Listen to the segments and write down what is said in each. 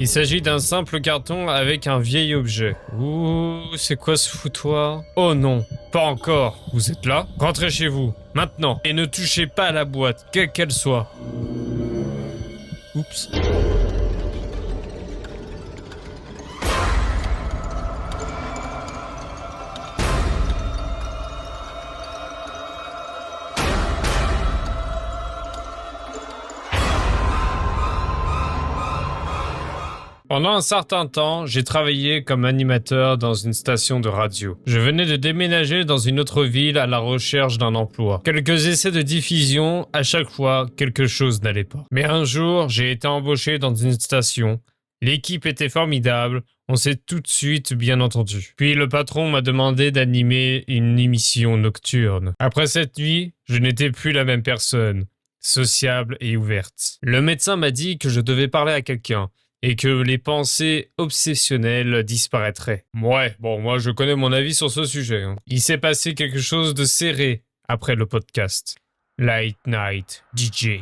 Il s'agit d'un simple carton avec un vieil objet. Ouh, c'est quoi ce foutoir? Oh non, pas encore. Vous êtes là? Rentrez chez vous, maintenant. Et ne touchez pas à la boîte, quelle qu'elle soit. Oups. Pendant un certain temps, j'ai travaillé comme animateur dans une station de radio. Je venais de déménager dans une autre ville à la recherche d'un emploi. Quelques essais de diffusion, à chaque fois, quelque chose n'allait pas. Mais un jour, j'ai été embauché dans une station. L'équipe était formidable, on s'est tout de suite bien entendu. Puis le patron m'a demandé d'animer une émission nocturne. Après cette nuit, je n'étais plus la même personne, sociable et ouverte. Le médecin m'a dit que je devais parler à quelqu'un et que les pensées obsessionnelles disparaîtraient. Ouais, bon, moi je connais mon avis sur ce sujet. Il s'est passé quelque chose de serré après le podcast. Late Night DJ.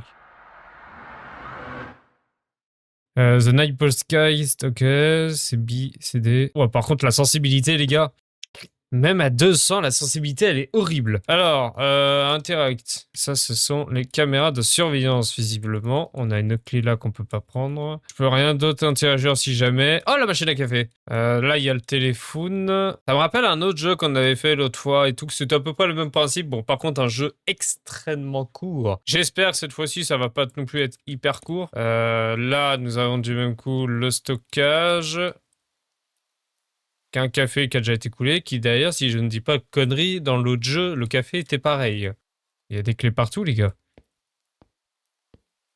The Night Podcast, ok, c'est B, c'est D. Ouais, par contre, la sensibilité, les gars, même à 200, la sensibilité, elle est horrible. Alors, Interact. Ça, ce sont les caméras de surveillance, visiblement. On a une clé là qu'on peut pas prendre. Je peux rien d'autre interagir si jamais. Oh, la machine à café. Là, il y a le téléphone. Ça me rappelle un autre jeu qu'on avait fait l'autre fois et tout, que c'était à peu près le même principe. Bon, par contre, un jeu extrêmement court. J'espère que cette fois-ci, ça va pas non plus être hyper court. Là, nous avons du même coup le stockage. Qu'un café qui a déjà été coulé, qui d'ailleurs, si je ne dis pas de conneries, dans l'autre jeu, le café était pareil. Il y a des clés partout, les gars.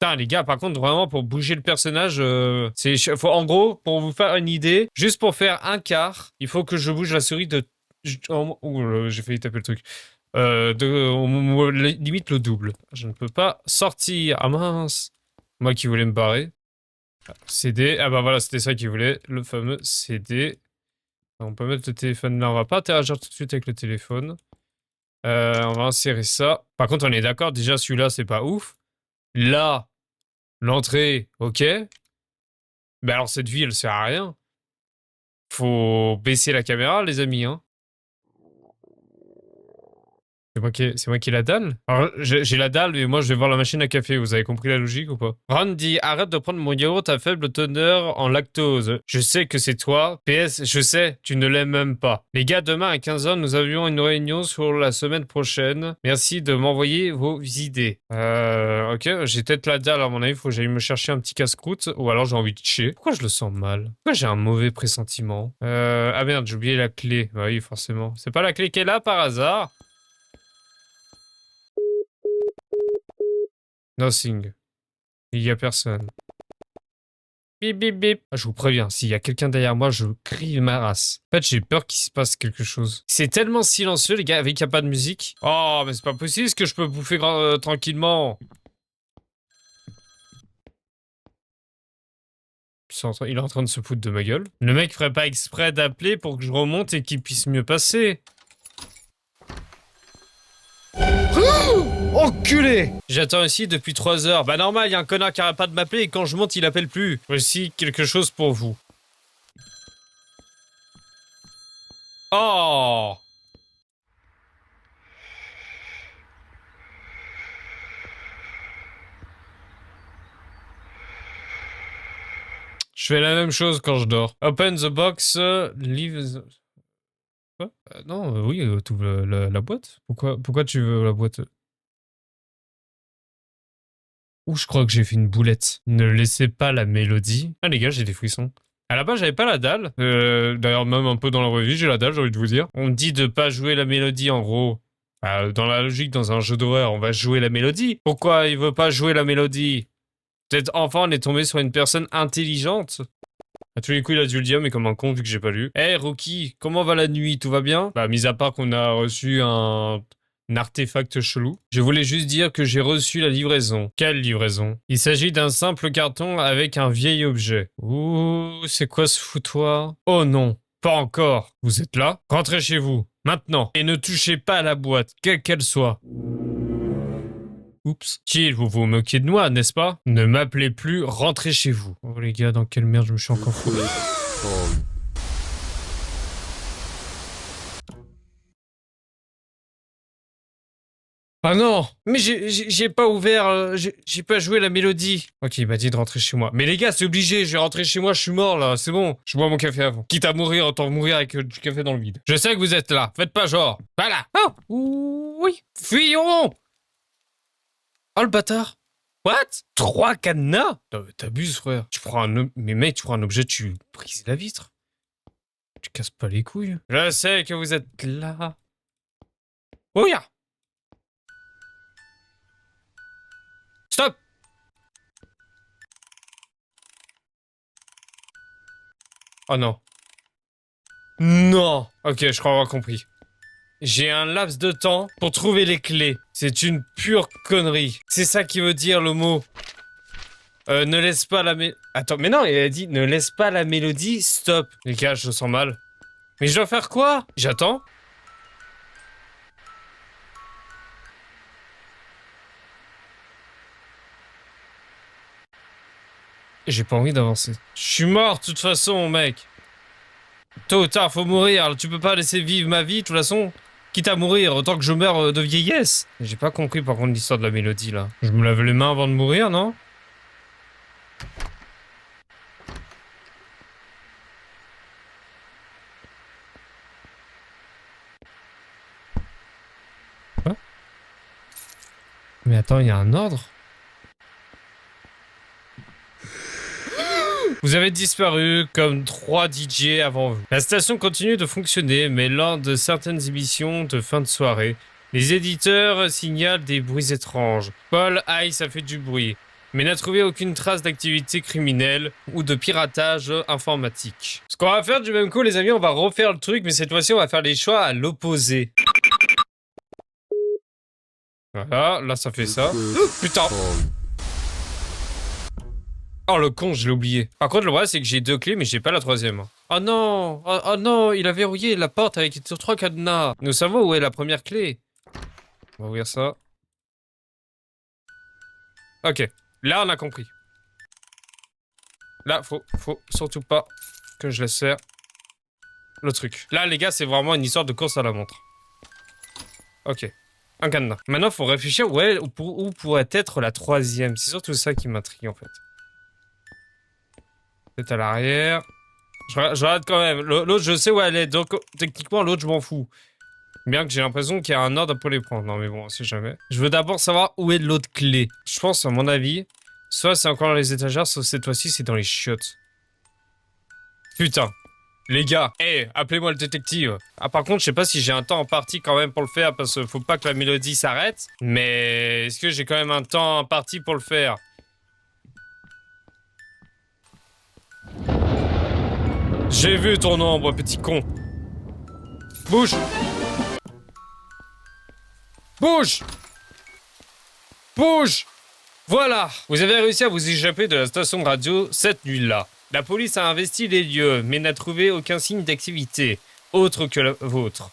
Putain, les gars, par contre, vraiment, pour bouger le personnage, en gros, pour vous faire une idée, juste pour faire un quart, il faut que je bouge la souris de... j'ai failli taper le truc. Limite le double. Je ne peux pas sortir. Ah mince. Moi qui voulais me barrer. CD. Ah bah voilà, c'était ça qu'il voulait. Le fameux CD. On peut mettre le téléphone là, on va pas interagir tout de suite avec le téléphone. On va insérer ça. Par contre, on est d'accord, déjà celui-là, c'est pas ouf. Là, l'entrée, ok. Mais alors cette vie, elle sert à rien. Faut baisser la caméra, les amis, hein. C'est moi qui ai la dalle? Alors, j'ai la dalle, mais moi je vais voir la machine à café. Vous avez compris la logique ou pas? Ron dit arrête de prendre mon yaourt à faible teneur en lactose. Je sais que c'est toi. PS, je sais, tu ne l'aimes même pas. Les gars, demain à 15h, nous avions une réunion sur la semaine prochaine. Merci de m'envoyer vos idées. Ok, j'ai peut-être la dalle à mon avis. Faut que j'aille me chercher un petit casse-croûte. Ou alors j'ai envie de chier. Pourquoi je le sens mal? Pourquoi j'ai un mauvais pressentiment? Ah merde, j'ai oublié la clé. Bah oui, forcément. C'est pas la clé qui est là par hasard? Nothing. Il y a personne. Bip bip bip. Ah, je vous préviens, s'il y a quelqu'un derrière moi, je crie ma race. En fait, j'ai peur qu'il se passe quelque chose. C'est tellement silencieux, les gars, avec qu'il n'y a pas de musique. Oh, mais c'est pas possible que je peux bouffer tranquillement. Il est en train de se foutre de ma gueule. Le mec ferait pas exprès d'appeler pour que je remonte et qu'il puisse mieux passer. Enculé! J'attends ici depuis 3 heures. Bah normal, il y a un connard qui arrête pas de m'appeler et quand je monte, il appelle plus. Voici quelque chose pour vous. Oh! Je fais la même chose quand je dors. Open the box, leave the... Quoi? Non, oui, t'ouvres la boîte. Pourquoi tu veux la boîte? Ouh, je crois que j'ai fait une boulette. Ne laissez pas la mélodie. Ah les gars, j'ai des frissons. À la base, j'avais pas la dalle. D'ailleurs, même un peu dans la vraie vie, j'ai la dalle, j'ai envie de vous dire. On me dit de pas jouer la mélodie, en gros. Dans la logique, dans un jeu d'horreur, on va jouer la mélodie. Pourquoi il veut pas jouer la mélodie? Peut-être enfin on est tombé sur une personne intelligente. À tous les coups, il a dû le dire, mais comme un con, vu que j'ai pas lu. Hey, Rocky, comment va la nuit? Tout va bien? Bah, mis à part qu'on a reçu un artefact chelou. Je voulais juste dire que j'ai reçu la livraison. Quelle livraison? Il s'agit d'un simple carton avec un vieil objet. Ouh, c'est quoi ce foutoir? Oh non, pas encore. Vous êtes là? Rentrez chez vous, maintenant. Et ne touchez pas à la boîte, quelle qu'elle soit. Oups. Chill, vous vous moquez de moi, n'est-ce pas? Ne m'appelez plus, rentrez chez vous. Oh les gars, dans quelle merde je me suis encore foutu. Ah non! Mais j'ai pas ouvert, j'ai pas joué la mélodie. Ok, il m'a dit de rentrer chez moi. Mais les gars, c'est obligé, je vais rentrer chez moi, je suis mort là, c'est bon. Je bois mon café avant. Quitte à mourir, autant mourir avec du café dans le vide. Je sais que vous êtes là, faites pas genre. Voilà. Oh! Oui! Fuyons! Oh le bâtard! What? 3 cadenas? T'abuses, frère. Tu prends mais mec, tu prends un objet, tu brises la vitre. Tu casses pas les couilles. Je sais que vous êtes là. Oh ya! Stop! Oh non. Non! Ok, je crois avoir compris. J'ai un laps de temps pour trouver les clés. C'est une pure connerie. C'est ça qui veut dire le mot. Ne laisse pas la Attends, mais non, il a dit ne laisse pas la mélodie, stop. Les gars, je sens mal. Mais je dois faire quoi? J'attends. J'ai pas envie d'avancer. Je suis mort, de toute façon, mec. Tôt ou tard, faut mourir. Tu peux pas laisser vivre ma vie, de toute façon. Quitte à mourir, autant que je meure de vieillesse. J'ai pas compris, par contre, l'histoire de la mélodie, là. Je me lave les mains avant de mourir, non? Quoi? Mais attends, il y a un ordre? Vous avez disparu comme 3 DJ avant vous. La station continue de fonctionner, mais lors de certaines émissions de fin de soirée, les éditeurs signalent des bruits étranges. Paul Ice a fait du bruit, mais n'a trouvé aucune trace d'activité criminelle ou de piratage informatique. Ce qu'on va faire du même coup, les amis, on va refaire le truc, mais cette fois-ci, on va faire les choix à l'opposé. Voilà, là ça fait ça. Oh, putain! Oh le con, je l'ai oublié. Par contre, le problème c'est que j'ai 2 clés, mais j'ai pas la 3e. Oh non! Oh non, il a verrouillé la porte avec 3 cadenas. Nous savons où est la première clé. On va ouvrir ça. Ok, là on a compris. Là, faut surtout pas que je laisse faire le truc. Là, les gars, c'est vraiment une histoire de course à la montre. Ok, un cadenas. Maintenant, faut réfléchir où pourrait être la 3e. C'est surtout ça qui m'intrigue en fait. C'est à l'arrière. Je regarde quand même. L'autre, je sais où elle est. Donc, techniquement, l'autre, je m'en fous. Bien que j'ai l'impression qu'il y a un ordre pour les prendre. Non, mais bon, on sait jamais. Je veux d'abord savoir où est l'autre clé. Je pense, à mon avis, soit c'est encore dans les étagères, soit cette fois-ci, c'est dans les chiottes. Putain. Les gars, hey, appelez-moi le détective. Ah, par contre, je sais pas si j'ai un temps en partie quand même pour le faire, parce qu'il faut pas que la mélodie s'arrête. Mais est-ce que j'ai quand même un temps en partie pour le faire? J'ai vu ton ombre, petit con. Bouge! Bouge! Bouge! Voilà! Vous avez réussi à vous échapper de la station de radio cette nuit-là. La police a investi les lieux, mais n'a trouvé aucun signe d'activité, autre que la vôtre.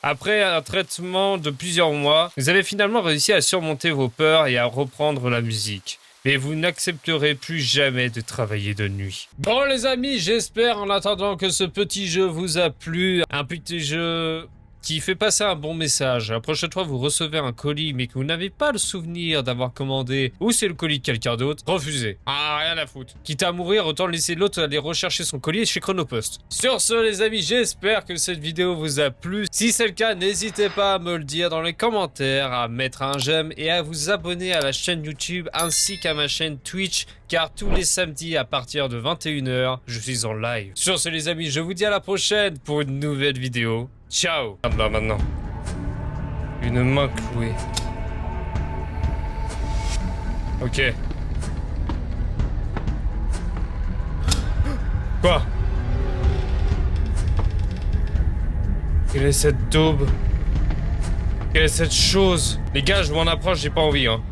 Après un traitement de plusieurs mois, vous avez finalement réussi à surmonter vos peurs et à reprendre la musique. Mais vous n'accepterez plus jamais de travailler de nuit. Bon les amis, j'espère en attendant que ce petit jeu vous a plu. Un petit jeu qui fait passer un bon message. La prochaine fois vous recevez un colis mais que vous n'avez pas le souvenir d'avoir commandé, ou c'est le colis de quelqu'un d'autre, refusez. Ah, rien à foutre. Quitte à mourir, autant laisser l'autre aller rechercher son colis chez Chronopost. Sur ce les amis, j'espère que cette vidéo vous a plu. Si c'est le cas, n'hésitez pas à me le dire dans les commentaires, à mettre un j'aime et à vous abonner à la chaîne YouTube ainsi qu'à ma chaîne Twitch, car tous les samedis à partir de 21 h, je suis en live. Sur ce les amis, je vous dis à la prochaine pour une nouvelle vidéo. Ciao. Là maintenant. Une main clouée. Ok. Quoi? Quelle est cette daube? Quelle est cette chose? Les gars, je m'en approche, j'ai pas envie, hein.